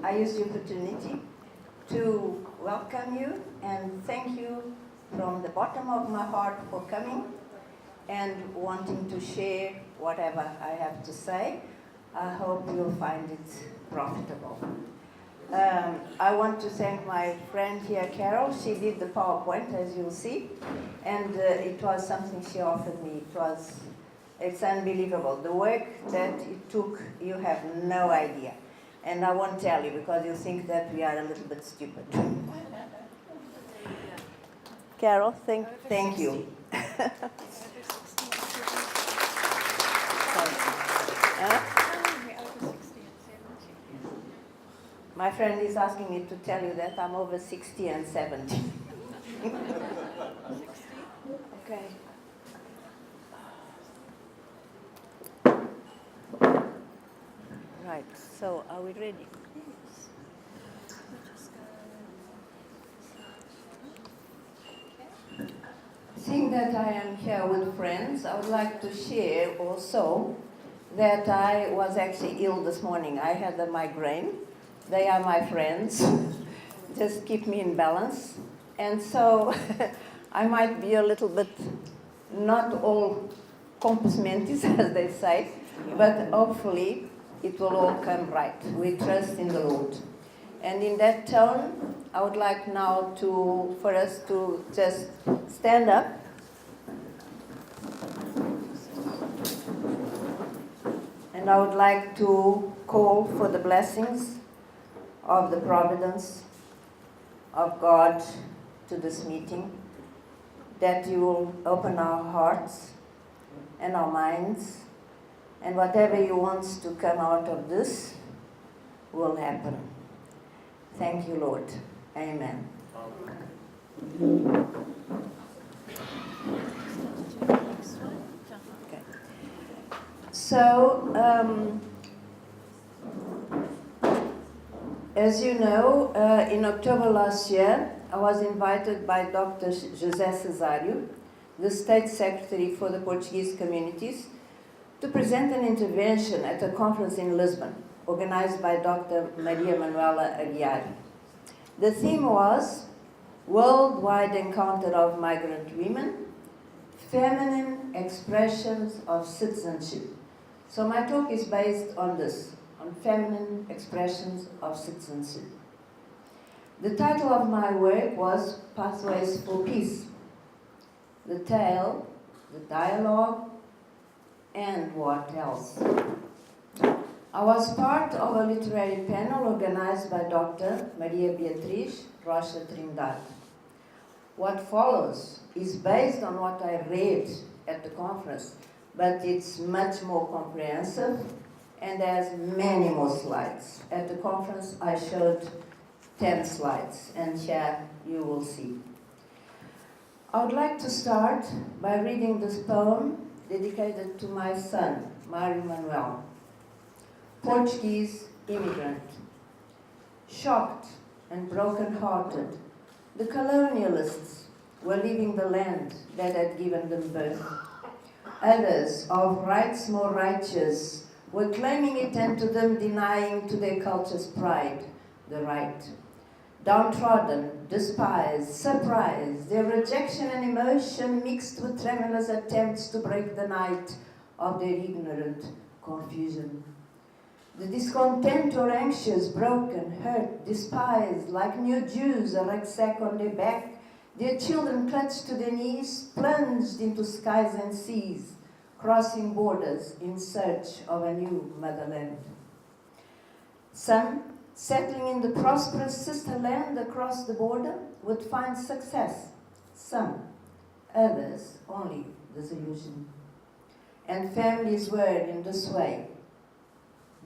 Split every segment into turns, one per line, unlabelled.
I use the opportunity to welcome you and thank you from the bottom of my heart for coming and wanting to share whatever I have to say. I hope you'll find it profitable. I want to thank my friend here, Carol. She did the PowerPoint, as you'll see, and it was something she offered me. It's unbelievable. The work that it took, you have no idea. And I won't tell you because you think that we are a little bit stupid. Carol, thank you. My friend is asking me to tell you that I'm over 60 and 70. Okay. Right, so are we ready? Seeing that I am here with friends, I would like to share also that I was actually ill this morning. I had a migraine. They are my friends. Just keep me in balance. And so I might be a little bit not all compos mentis, as they say, but hopefully it will all come right. We trust in the Lord. And in that tone, I would like now for us to just stand up. And I would like to call for the blessings of the providence of God to this meeting, that you will open our hearts and our minds, and whatever you want to come out of this will happen. Thank you, Lord. Amen. Okay. So, as you know, in October last year, I was invited by Dr. José Cesário, the State Secretary for the Portuguese Communities, to present an intervention at a conference in Lisbon, organized by Dr. Maria Manuela Aguiar. The theme was Worldwide Encounter of Migrant Women, Feminine Expressions of Citizenship. So my talk is based on this, on feminine expressions of citizenship. The title of my work was Pathways for Peace. The tale, the dialogue, and what else? I was part of a literary panel organized by Dr. Maria Beatriz Rocha Trindade. What follows is based on what I read at the conference, but it's much more comprehensive and has many more slides. At the conference, I showed 10 slides, and here you will see. I would like to start by reading this poem dedicated to my son, Mário Manuel, Portuguese immigrant. Shocked and broken-hearted, the colonialists were leaving the land that had given them birth. Others, of rights more righteous, were claiming it and to them denying to their culture's pride the right. Downtrodden, despised, surprised, their rejection and emotion mixed with tremulous attempts to break the night of their ignorant confusion. The discontent or anxious, broken, hurt, despised, like new Jews, a rucksack on their back, their children clutched to their knees, plunged into skies and seas, crossing borders in search of a new motherland. Some, settling in the prosperous sister land across the border, would find success. Some, others, only disillusion. And families were in this way,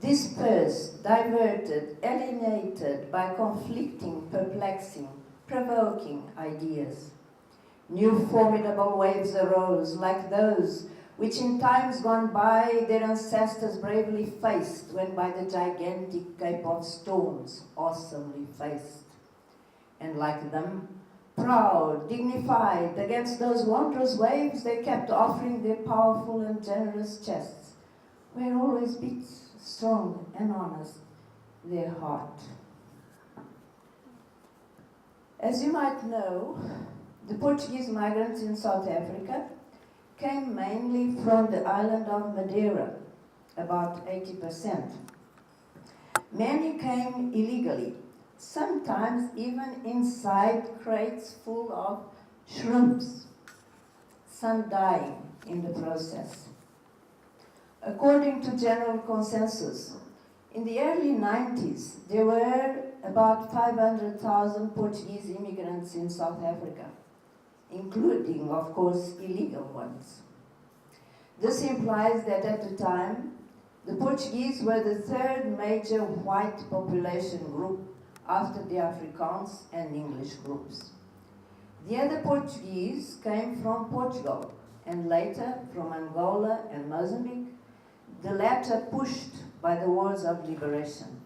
dispersed, diverted, alienated by conflicting, perplexing, provoking ideas. New formidable waves arose, like those which in times gone by their ancestors bravely faced when by the gigantic Cape of Storms awesomely faced. And like them, proud, dignified, against those wondrous waves they kept offering their powerful and generous chests, where always beats strong and honest their heart. As you might know, the Portuguese migrants in South Africa came mainly from the island of Madeira, about 80%. Many came illegally, sometimes even inside crates full of shrimps, some dying in the process. According to general consensus, in the early 90s, there were about 500,000 Portuguese immigrants in South Africa, including, of course, illegal ones. This implies that at the time, the Portuguese were the third major white population group after the Afrikaans and English groups. The other Portuguese came from Portugal and later from Angola and Mozambique, the latter pushed by the wars of liberation.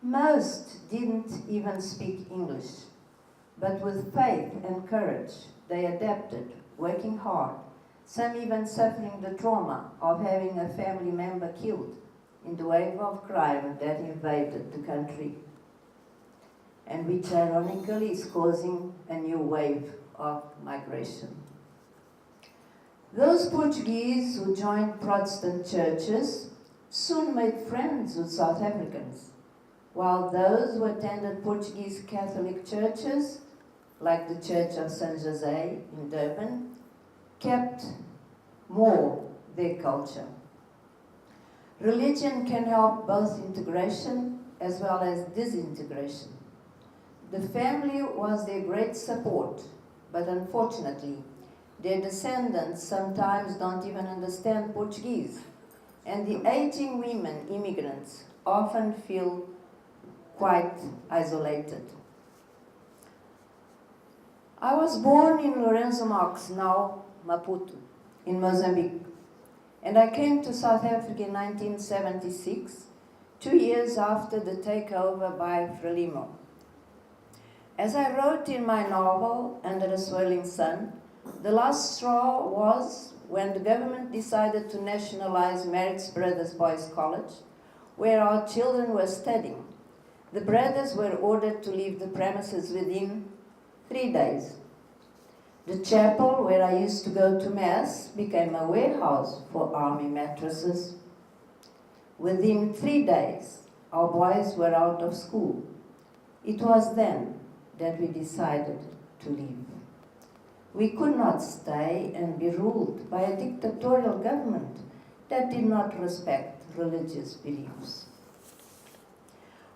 Most didn't even speak English, but with faith and courage, they adapted, working hard, some even suffering the trauma of having a family member killed in the wave of crime that invaded the country, and which ironically is causing a new wave of migration. Those Portuguese who joined Protestant churches soon made friends with South Africans, while those who attended Portuguese Catholic churches, like the Church of San Jose in Durban, kept more their culture. Religion can help both integration as well as disintegration. The family was their great support, but unfortunately, their descendants sometimes don't even understand Portuguese, and the aging women immigrants often feel quite isolated. I was born in Lourenço Marques, now Maputo, in Mozambique, and I came to South Africa in 1976, 2 years after the takeover by Frelimo. As I wrote in my novel, Under a Swirling Sun, the last straw was when the government decided to nationalize Marx Brothers Boys College, where our children were studying. The brothers were ordered to leave the premises within 3 days. The chapel where I used to go to Mass became a warehouse for army mattresses. Within 3 days, our boys were out of school. It was then that we decided to leave. We could not stay and be ruled by a dictatorial government that did not respect religious beliefs.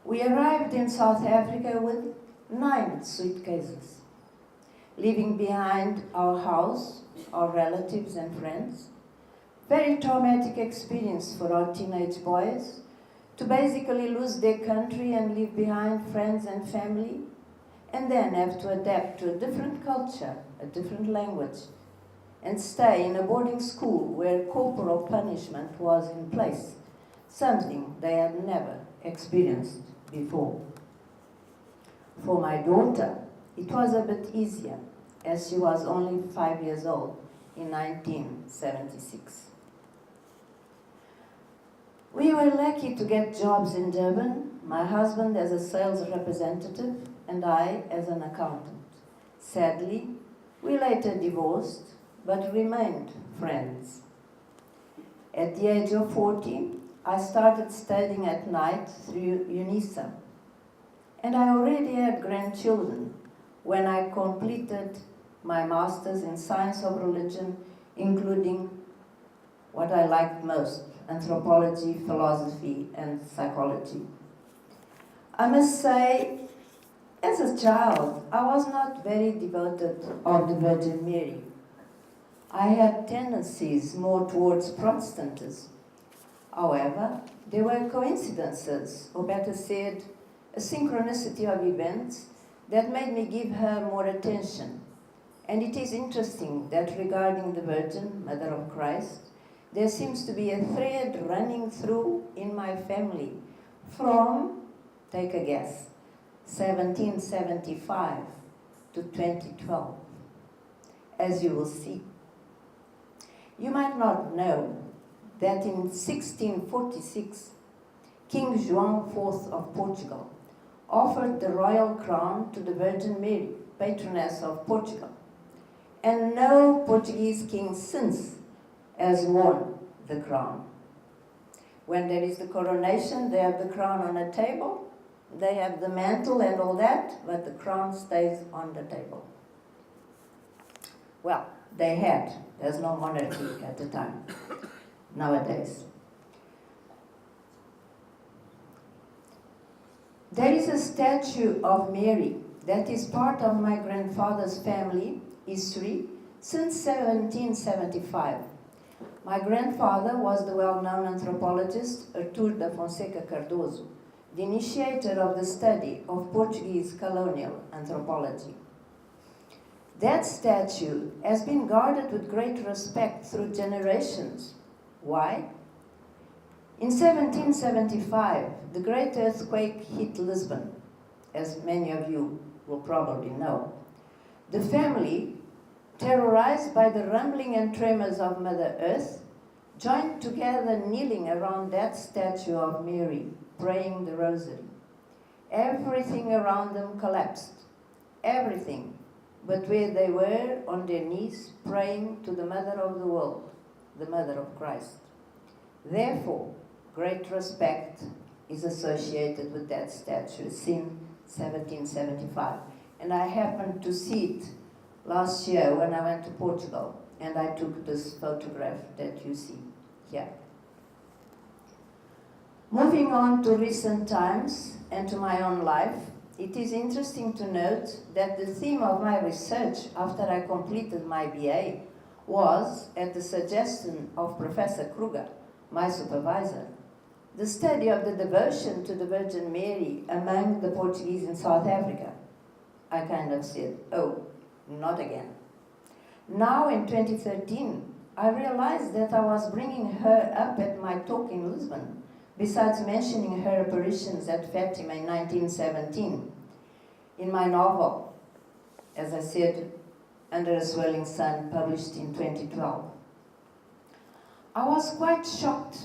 We arrived in South Africa with 9 suitcases, leaving behind our house, our relatives and friends. Very traumatic experience for our teenage boys to basically lose their country and leave behind friends and family, and then have to adapt to a different culture, a different language, and stay in a boarding school where corporal punishment was in place, something they had never experienced before. For my daughter, it was a bit easier, as she was only 5 years old in 1976. We were lucky to get jobs in Durban, my husband as a sales representative and I as an accountant. Sadly, we later divorced, but remained friends. At the age of 40, I started studying at night through UNISA, and I already had grandchildren when I completed my master's in science of religion, including what I liked most, anthropology, philosophy, and psychology. I must say, as a child, I was not very devoted of the Virgin Mary. I had tendencies more towards Protestantism. However, there were coincidences, or better said, a synchronicity of events that made me give her more attention. And it is interesting that regarding the Virgin, Mother of Christ, there seems to be a thread running through in my family from, take a guess, 1775 to 2012, as you will see. You might not know that in 1646, King João IV of Portugal offered the royal crown to the Virgin Mary, patroness of Portugal. And no Portuguese king since has worn the crown. When there is the coronation, they have the crown on a table, they have the mantle and all that, but the crown stays on the table. Well, they had. There's no monarchy at the time, nowadays. There is a statue of Mary that is part of my grandfather's family history since 1775. My grandfather was the well-known anthropologist Artur da Fonseca Cardoso, the initiator of the study of Portuguese colonial anthropology. That statue has been guarded with great respect through generations. Why? In 1775, the great earthquake hit Lisbon, as many of you will probably know. The family, terrorized by the rumbling and tremors of Mother Earth, joined together kneeling around that statue of Mary, praying the rosary. Everything around them collapsed. Everything. But where they were on their knees praying to the Mother of the world, the Mother of Christ. Therefore, great respect is associated with that statue since 1775. And I happened to see it last year when I went to Portugal, and I took this photograph that you see here. Moving on to recent times and to my own life, it is interesting to note that the theme of my research after I completed my BA was, at the suggestion of Professor Kruger, my supervisor, the study of the devotion to the Virgin Mary among the Portuguese in South Africa. I kind of said, oh, not again. Now in 2013, I realized that I was bringing her up at my talk in Lisbon, besides mentioning her apparitions at Fatima in 1917. In my novel, as I said, Under a Swelling Sun, published in 2012. I was quite shocked,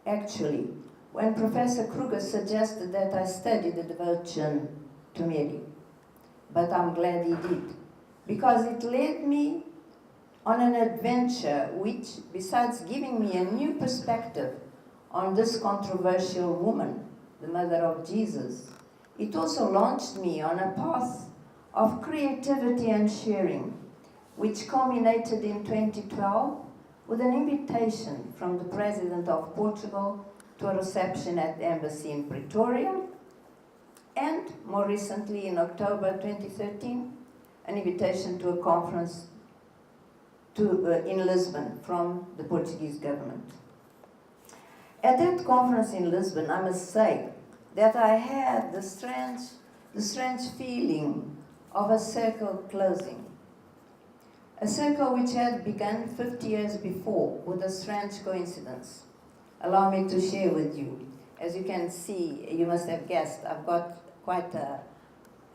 actually, when Professor Kruger suggested that I study the devotion to Mary. But I'm glad he did, because it led me on an adventure which, besides giving me a new perspective on this controversial woman, the mother of Jesus, it also launched me on a path of creativity and sharing, which culminated in 2012 with an invitation from the President of Portugal to a reception at the embassy in Pretoria, and more recently in October 2013, an invitation to a conference in Lisbon from the Portuguese government. At that conference in Lisbon, I must say that I had the strange feeling of a circle closing. A circle which had begun 50 years before with a strange coincidence. Allow me to share with you. As you can see, you must have guessed, I've got quite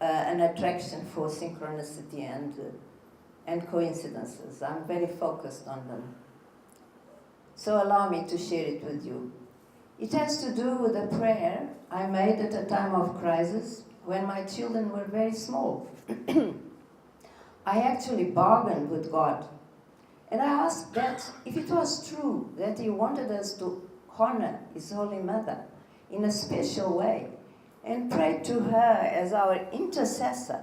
an attraction for synchronicity and coincidences. I'm very focused on them. So allow me to share it with you. It has to do with a prayer I made at a time of crisis when my children were very small. I actually bargained with God. And I asked that if it was true that He wanted us to honor His Holy Mother in a special way and pray to her as our intercessor,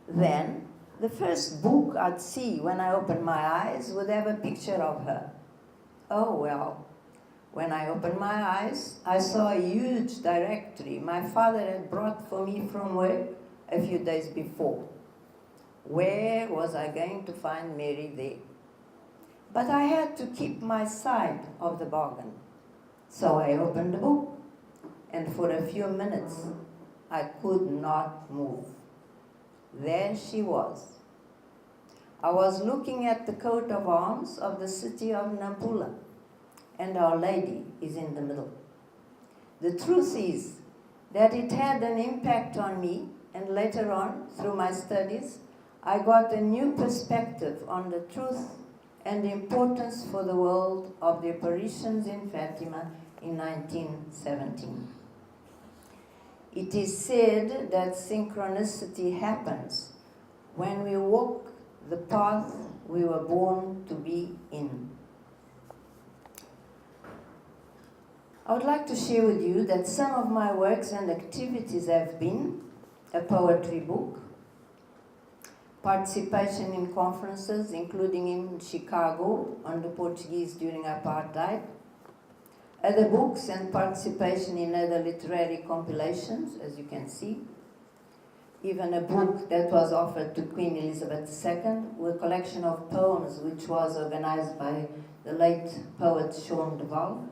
then the first book I'd see when I opened my eyes would have a picture of her. Oh well, when I opened my eyes, I saw a huge directory my father had brought for me from work a few days before. Where was I going to find Mary there? But I had to keep my side of the bargain. So I opened the book, and for a few minutes, I could not move. There she was. I was looking at the coat of arms of the city of Nampula, and Our Lady is in the middle. The truth is that it had an impact on me, and later on, through my studies, I got a new perspective on the truth and the importance for the world of the apparitions in Fatima in 1917. It is said that synchronicity happens when we walk the path we were born to be in. I would like to share with you that some of my works and activities have been a poetry book, participation in conferences, including in Chicago on the Portuguese during apartheid, other books and participation in other literary compilations, as you can see, even a book that was offered to Queen Elizabeth II, with a collection of poems which was organized by the late poet Sean Duval.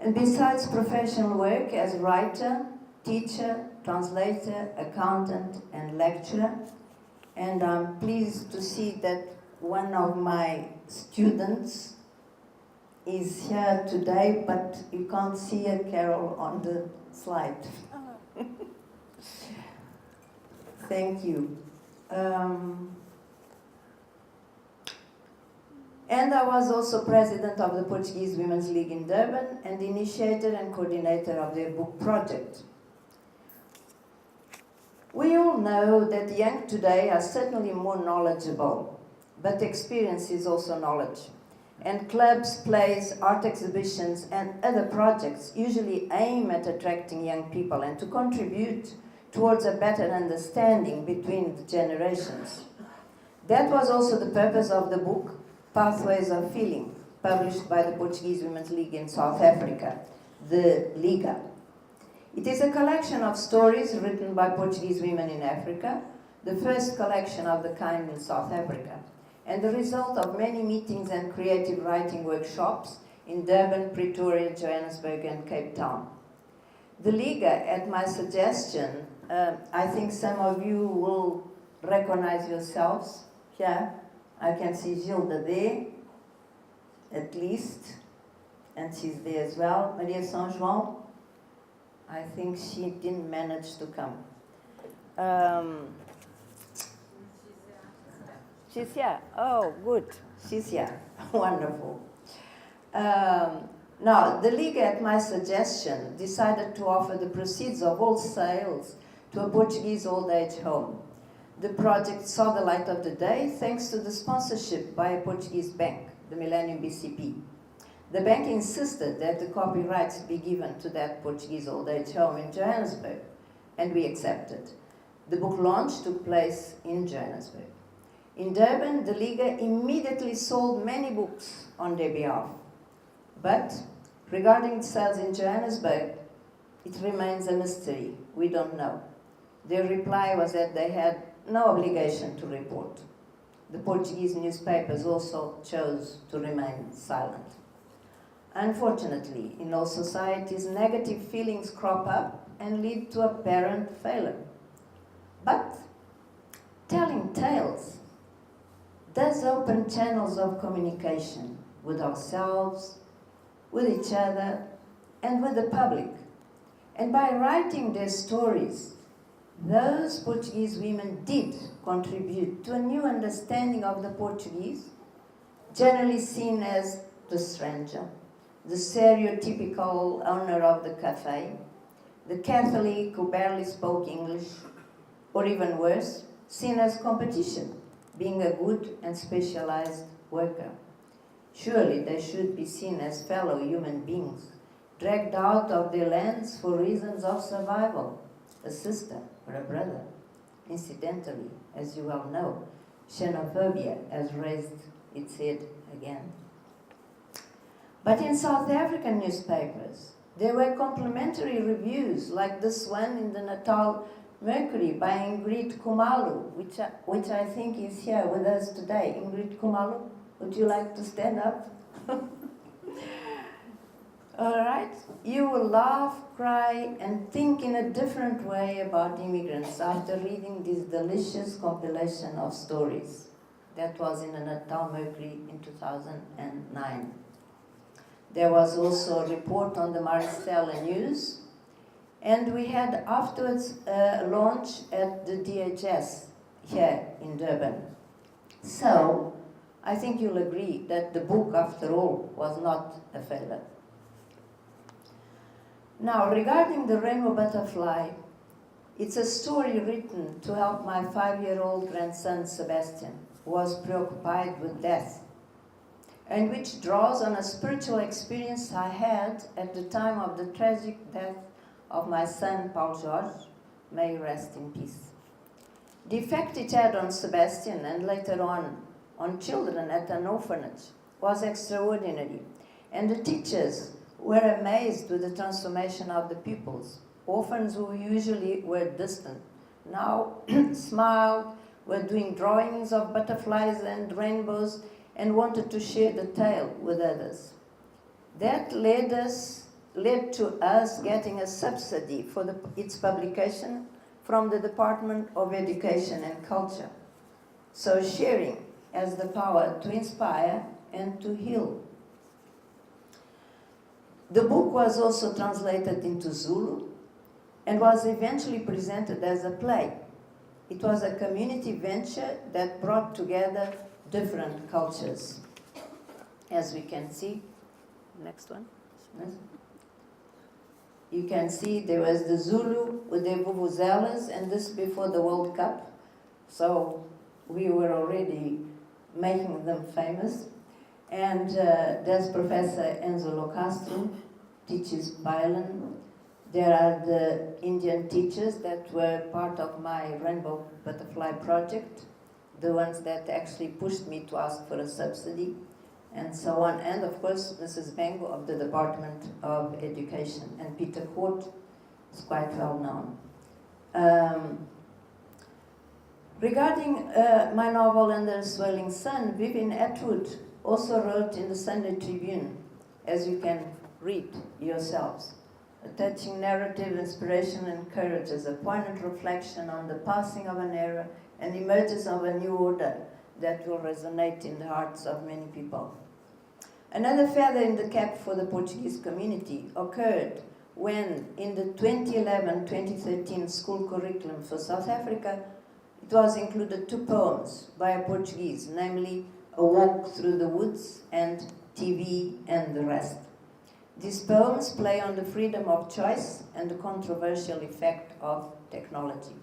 And besides professional work as writer, teacher, translator, accountant, and lecturer, and I'm pleased to see that one of my students is here today, but you can't see her, Carol, on the slide. Thank you. And I was also president of the Portuguese Women's League in Durban and initiator and coordinator of their book project. We all know that the young today are certainly more knowledgeable, but experience is also knowledge. And clubs, plays, art exhibitions, and other projects usually aim at attracting young people and to contribute towards a better understanding between the generations. That was also the purpose of the book Pathways of Feeling, published by the Portuguese Women's League in South Africa, the Liga. It is a collection of stories written by Portuguese women in Africa, the first collection of the kind in South Africa, and the result of many meetings and creative writing workshops in Durban, Pretoria, Johannesburg, and Cape Town. The Liga, at my suggestion, I think some of you will recognize yourselves here. I can see Gilda there, at least, and she's there as well. Maria São João, I think she didn't manage to come. She's here. Oh, good. She's here. Wonderful. Now, the League, at my suggestion, decided to offer the proceeds of all sales to a Portuguese old-age home. The project saw the light of the day thanks to the sponsorship by a Portuguese bank, the Millennium BCP. The bank insisted that the copyrights be given to that Portuguese old-age home in Johannesburg, and we accepted. The book launch took place in Johannesburg. In Durban, the Liga immediately sold many books on their behalf. But regarding sales in Johannesburg, it remains a mystery. We don't know. Their reply was that they had no obligation to report. The Portuguese newspapers also chose to remain silent. Unfortunately, in all societies, negative feelings crop up and lead to apparent failure. But telling tales does open channels of communication with ourselves, with each other, and with the public. And by writing their stories, those Portuguese women did contribute to a new understanding of the Portuguese, generally seen as the stranger, the stereotypical owner of the cafe, the Catholic who barely spoke English, or even worse, seen as competition, being a good and specialized worker. Surely they should be seen as fellow human beings, dragged out of their lands for reasons of survival, a sister or a brother. Incidentally, as you well know, xenophobia has raised its head again. But in South African newspapers, there were complimentary reviews like this one in the Natal Mercury by Ingrid Kumalu, which I think is here with us today. Ingrid Kumalu, would you like to stand up? All right. You will laugh, cry, and think in a different way about immigrants after reading this delicious compilation of stories. That was in the Natal Mercury in 2009. There was also a report on the Maristella News, and we had afterwards a launch at the DHS here in Durban. So, I think you'll agree that the book, after all, was not a failure. Now, regarding the rainbow butterfly, it's a story written to help my 5-year-old grandson Sebastian, who was preoccupied with death, and which draws on a spiritual experience I had at the time of the tragic death of my son Paul Jorge, may he rest in peace. The effect it had on Sebastian and later on children at an orphanage was extraordinary, and the teachers were amazed with the transformation of the pupils. Orphans who usually were distant now smiled, were doing drawings of butterflies and rainbows, and wanted to share the tale with others. That led to us getting a subsidy for its publication from the Department of Education and Culture. So sharing has the power to inspire and to heal. The book was also translated into Zulu and was eventually presented as a play. It was a community venture that brought together different cultures. As we can see, next one. You can see there was the Zulu with the vuvuzelas, and this before the World Cup. So we were already making them famous. And there's Professor Enzo Locastro, teaches violin. There are the Indian teachers that were part of my Rainbow Butterfly project, the ones that actually pushed me to ask for a subsidy, and so on. And of course, Mrs. Bengo of the Department of Education, and Peter Court is quite well known. Regarding my novel Under a Swelling Sun, Vivian Atwood also wrote in the Sunday Tribune, as you can read yourselves. A touching narrative, inspiration, and courage as a poignant reflection on the passing of an era and emergence of a new order that will resonate in the hearts of many people. Another feather in the cap for the Portuguese community occurred when, in the 2011-2013 school curriculum for South Africa, it was included 2 poems by a Portuguese, namely A Walk Through the Woods and TV and the Rest. These poems play on the freedom of choice and the controversial effect of technology.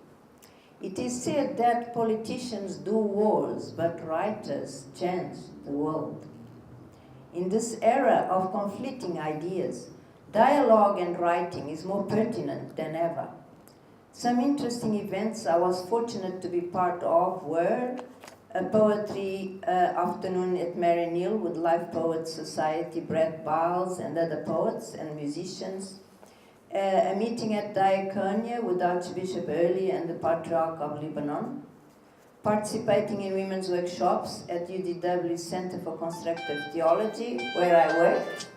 It is said that politicians do wars, but writers change the world. In this era of conflicting ideas, dialogue and writing is more pertinent than ever. Some interesting events I was fortunate to be part of were a poetry afternoon at Mary Neal with Live Poets Society, Brett Biles and other poets and musicians, a meeting at Diaconia with Archbishop Early and the Patriarch of Lebanon, participating in women's workshops at UDW Center for Constructive Theology, where I worked.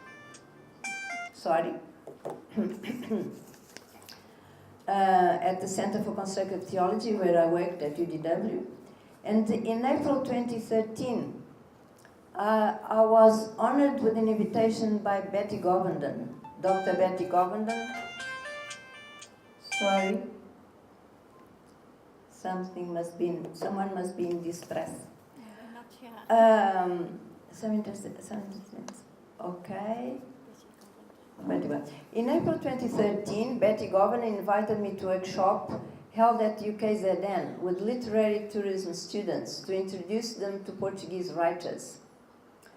At the Center for Constructive Theology, where I worked at UDW. And in April 2013, I was honored with an invitation by Betty Govenden, Dr. Betty Govenden. Someone must be in distress.
Not yet.
Some interesting. Okay. In April 2013, Betty Govenden invited me to a workshop held at UKZN with literary tourism students to introduce them to Portuguese writers.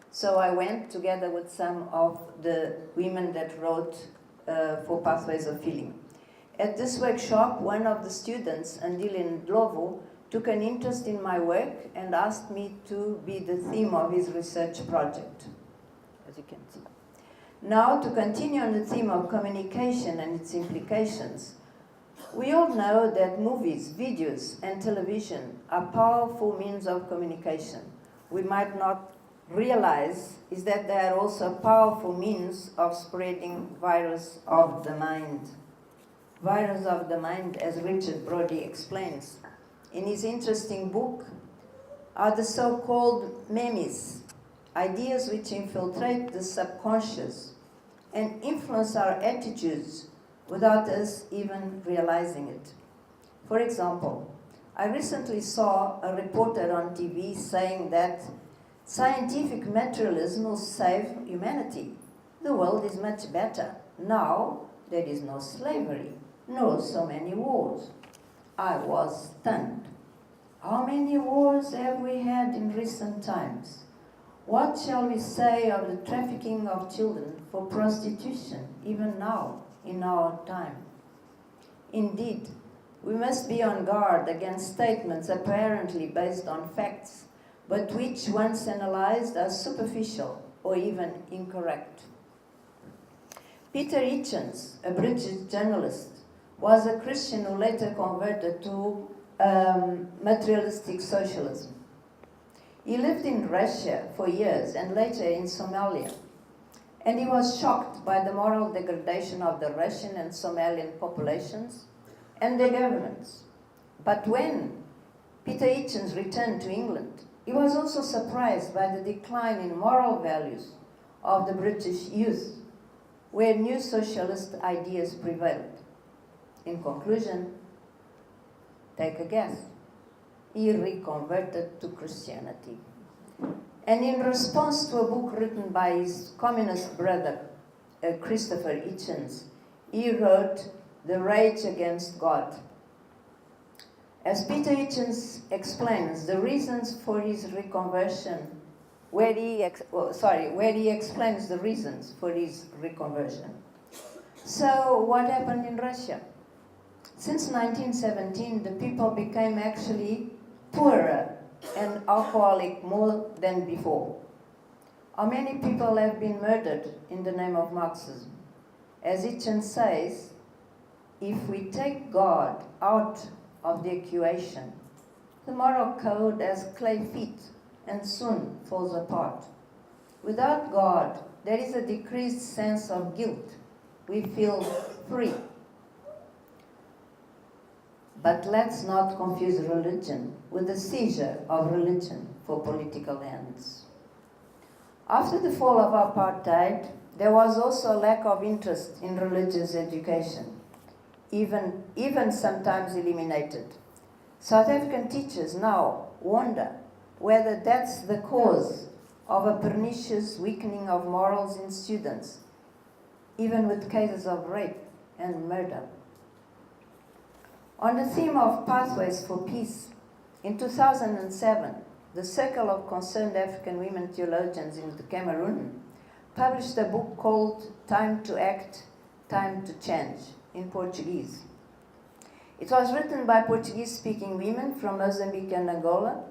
So I went together with some of the women that wrote for Pathways of Feeling. At this workshop, one of the students, Andilin Dlovo, took an interest in my work and asked me to be the theme of his research project, as you can see. Now, to continue on the theme of communication and its implications, we all know that movies, videos, and television are powerful means of communication. We might not realize is that they are also powerful means of spreading virus of the mind. Virus of the mind, as Richard Brodie explains in his interesting book, are the so-called memes, ideas which infiltrate the subconscious and influence our attitudes without us even realizing it. For example, I recently saw a reporter on TV saying that scientific materialism will save humanity. The world is much better now there is no slavery, no so many wars. I was stunned. How many wars have we had in recent times? What shall we say of the trafficking of children for prostitution, even now, in our time? Indeed, we must be on guard against statements apparently based on facts, but which, once analyzed, are superficial or even incorrect. Peter Hitchens, a British journalist, was a Christian who later converted to materialistic socialism. He lived in Russia for years and later in Somalia, and he was shocked by the moral degradation of the Russian and Somalian populations and their governments. But when Peter Hitchens returned to England, he was also surprised by the decline in moral values of the British youth, where new socialist ideas prevailed. In conclusion, take a guess. He reconverted to Christianity. And in response to a book written by his communist brother, Christopher Hitchens, he wrote The Rage Against God. As Peter Hitchens explains the reasons for his reconversion, where he explains the reasons for his reconversion. So what happened in Russia? Since 1917, the people became actually poorer and alcoholic more than before. How many people have been murdered in the name of Marxism? As Hitchens says, if we take God out of the equation, the moral code has clay feet and soon falls apart. Without God, there is a decreased sense of guilt. We feel free. But let's not confuse religion with the seizure of religion for political ends. After the fall of apartheid, there was also a lack of interest in religious education, even sometimes eliminated. South African teachers now wonder whether that's the cause of a pernicious weakening of morals in students, even with cases of rape and murder. On the theme of pathways for peace, in 2007, the Circle of Concerned African Women Theologians in Cameroon published a book called Time to Act, Time to Change, in Portuguese. It was written by Portuguese-speaking women from Mozambique and Angola,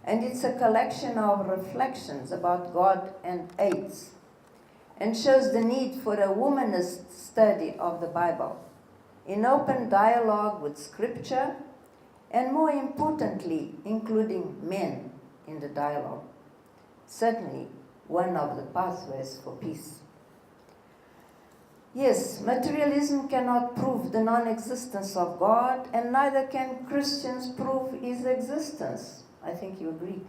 and it's a collection of reflections about God and AIDS, and shows the need for a womanist study of the Bible, in open dialogue with Scripture, and more importantly, including men in the dialogue. Certainly, one of the pathways for peace. Yes, materialism cannot prove the non-existence of God, and neither can Christians prove his existence. I think you agree.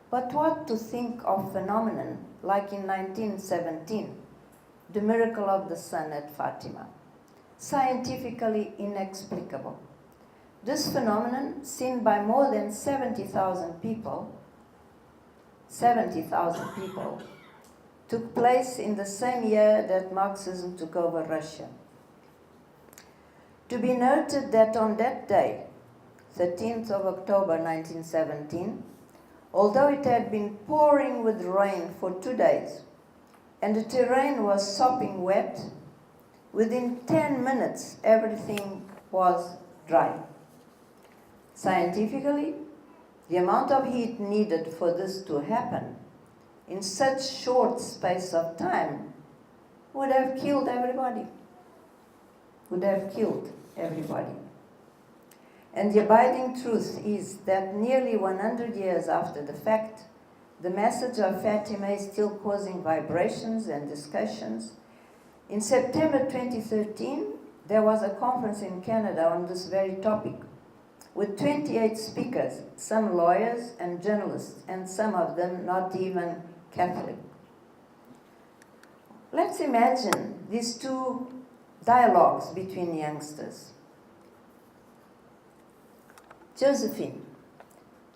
But what to think of phenomenon like in 1917, the miracle of the sun at Fatima? Scientifically inexplicable. This phenomenon, seen by more than 70,000 people, took place in the same year that Marxism took over Russia. To be noted that on that day, 13th of October 1917, although it had been pouring with rain for 2 days, and the terrain was sopping wet, within 10 minutes everything was dry. Scientifically, the amount of heat needed for this to happen in such short space of time would have killed everybody. And the abiding truth is that nearly 100 years after the fact, the message of Fatima is still causing vibrations and discussions. In September 2013, there was a conference in Canada on this very topic, with 28 speakers, some lawyers and journalists, and some of them not even Catholic. Let's imagine these two dialogues between youngsters. Josephine,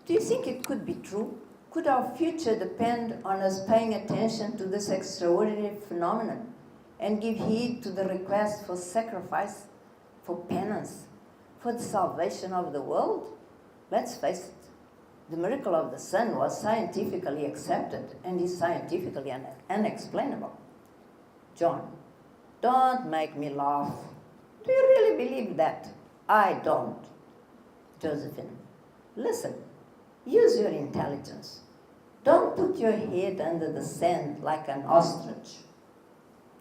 do you think it could be true? Could our future depend on us paying attention to this extraordinary phenomenon and give heed to the request for sacrifice, for penance, for the salvation of the world? Let's face it, the miracle of the sun was scientifically accepted and is scientifically unexplainable. John, don't make me laugh. Do you really believe that? I don't. Josephine, listen, use your intelligence. Don't put your head under the sand like an ostrich.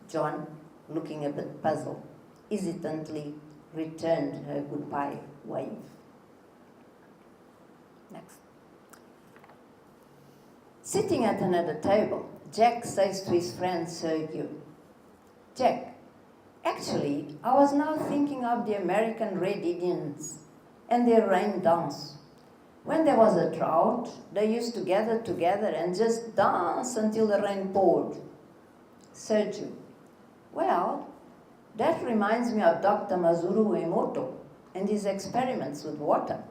John, looking a bit puzzled, hesitantly returned her goodbye wave. Next. Sitting at another table, Jack says to his friend Sergio, Jack, actually, I was now thinking of the American Red Indians and their rain dance. When there was a drought, they used to gather together and just dance until the rain poured. Sergio, well, that reminds me of Dr. Masaru Emoto and his experiments with water.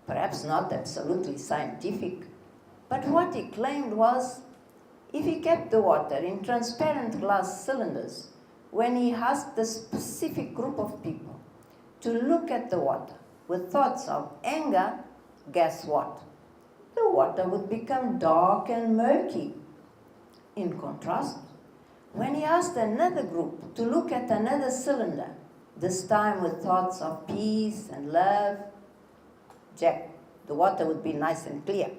Perhaps not absolutely scientific, but what he claimed was, if he kept the water in transparent glass cylinders, when he asked a specific group of people to look at the water with thoughts of anger, guess what? The water would become dark and murky. In contrast, when he asked another group to look at another cylinder, this time with thoughts of peace and love, Jack, the water would be nice and clear.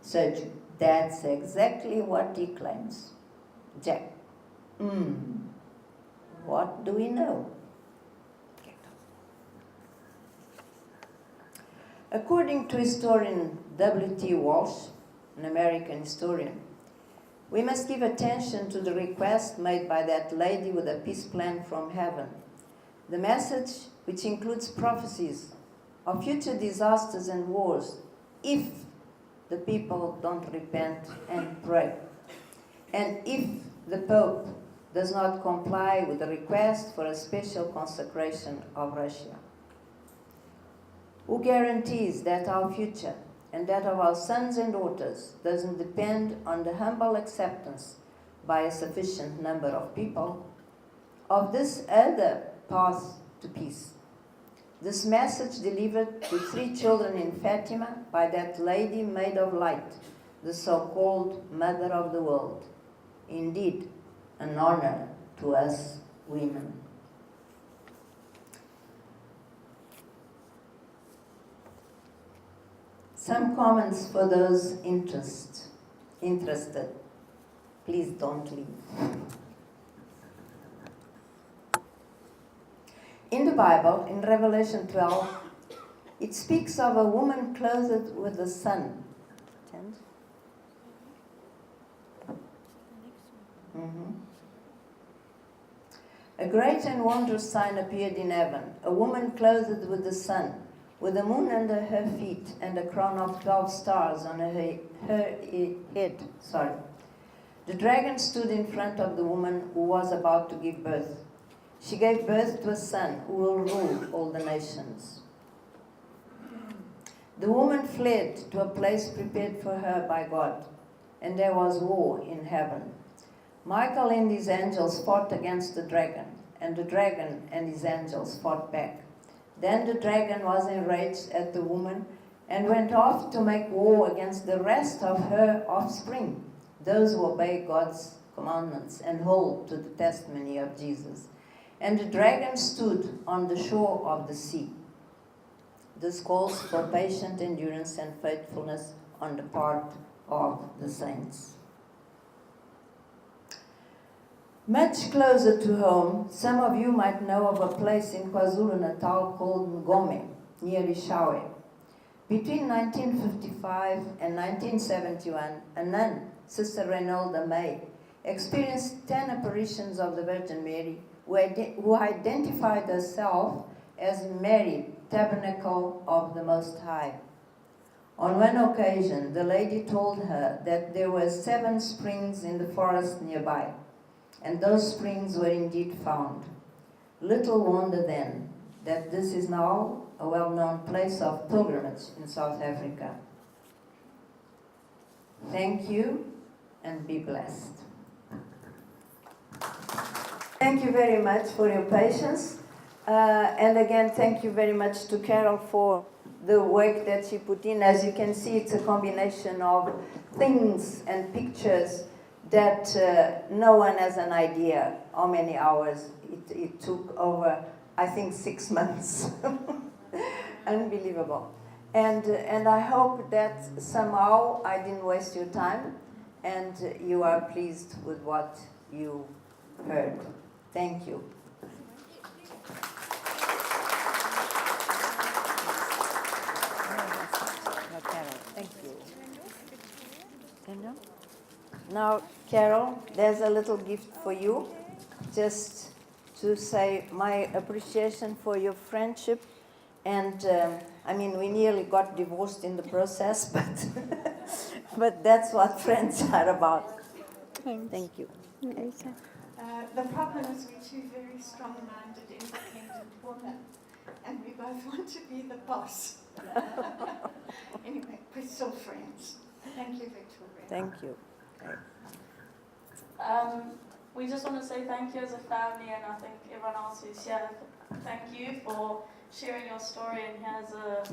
Sergio, that's exactly what he claims. Jack, what do we know? According to historian W.T. Walsh, an American historian, we must give attention to the request made by that lady with a peace plan from heaven. The message, which includes prophecies of future disasters and wars, if the people don't repent and pray. And if the Pope does not comply with the request for a special consecration of Russia. Who guarantees that our future and that of our sons and daughters doesn't depend on the humble acceptance by a sufficient number of people of this other path to peace? This message delivered to 3 children in Fatima by that lady made of light, the so-called Mother of the World. Indeed, an honor to us women. Some comments for those interested. Please don't leave. In the Bible, in Revelation 12, it speaks of a woman clothed with the sun. A great and wondrous sign appeared in heaven, a woman clothed with the sun, with the moon under her feet and a crown of 12 stars on her head. The dragon stood in front of the woman who was about to give birth. She gave birth to a son who will rule all the nations. The woman fled to a place prepared for her by God, and there was war in heaven. Michael and his angels fought against the dragon, and the dragon and his angels fought back. Then the dragon was enraged at the woman and went off to make war against the rest of her offspring, those who obey God's commandments and hold to the testimony of Jesus. And the dragon stood on the shore of the sea. This calls for patient endurance and faithfulness on the part of the saints. Much closer to home, some of you might know of a place in KwaZulu-Natal called Ngome, near Ishawe. Between 1955 and 1971, a nun, Sister Reynolda May, experienced 10 apparitions of the Virgin Mary, who identified herself as Mary, Tabernacle of the Most High. On one occasion, the lady told her that there were 7 springs in the forest nearby, and those springs were indeed found. Little wonder then that this is now a well-known place of pilgrimage in South Africa. Thank you and be blessed. Thank you very much for your patience. And again, thank you very much to Carol for the work that she put in. As you can see, it's a combination of things and pictures that no one has an idea how many hours it took over, I think, 6 months. Unbelievable. And I hope that somehow I didn't waste your time and you are pleased with what you heard. Thank you. Thank you. Now, Carol, there's a little gift for you, just to say my appreciation for your friendship. And I mean, we nearly got divorced in the process, but but that's what friends are about.
Thanks.
Thank you.
Okay.
The problem is we're two very strong-minded, independent women, and we both want to be the boss. Anyway, we're still friends. Thank you, Victoria.
Thank you. Okay.
We just want to say thank you as a family, and I think everyone else who's here, thank you for sharing your story, and here's a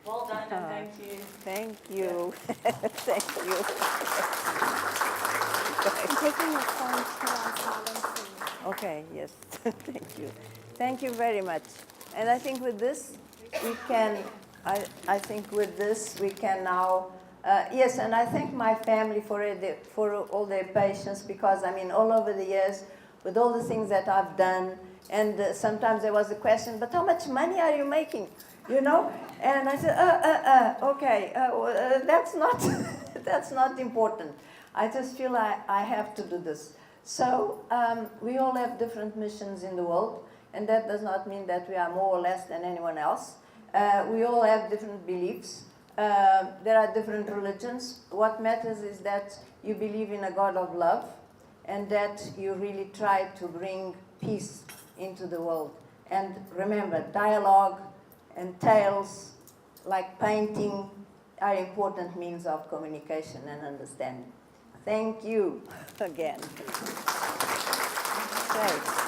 well done and thank you.
Thank you. Thank you.
I'm taking your phone to our silence.
Okay, yes. Thank you. Thank you very much. And I think with this, we can, I think with this, we can now, yes, and I thank my family for all their patience, because, I mean, all over the years, with all the things that I've done, and sometimes there was a question, but how much money are you making? You know? And I said, okay, that's not, that's not important. I just feel I have to do this. So we all have different missions in the world, and that does not mean that we are more or less than anyone else. We all have different beliefs. There are different religions. What matters is that you believe in a God of love, and that you really try to bring peace into the world. And remember, dialogue and tales, like painting, are important means of communication and understanding. Thank you again. Okay.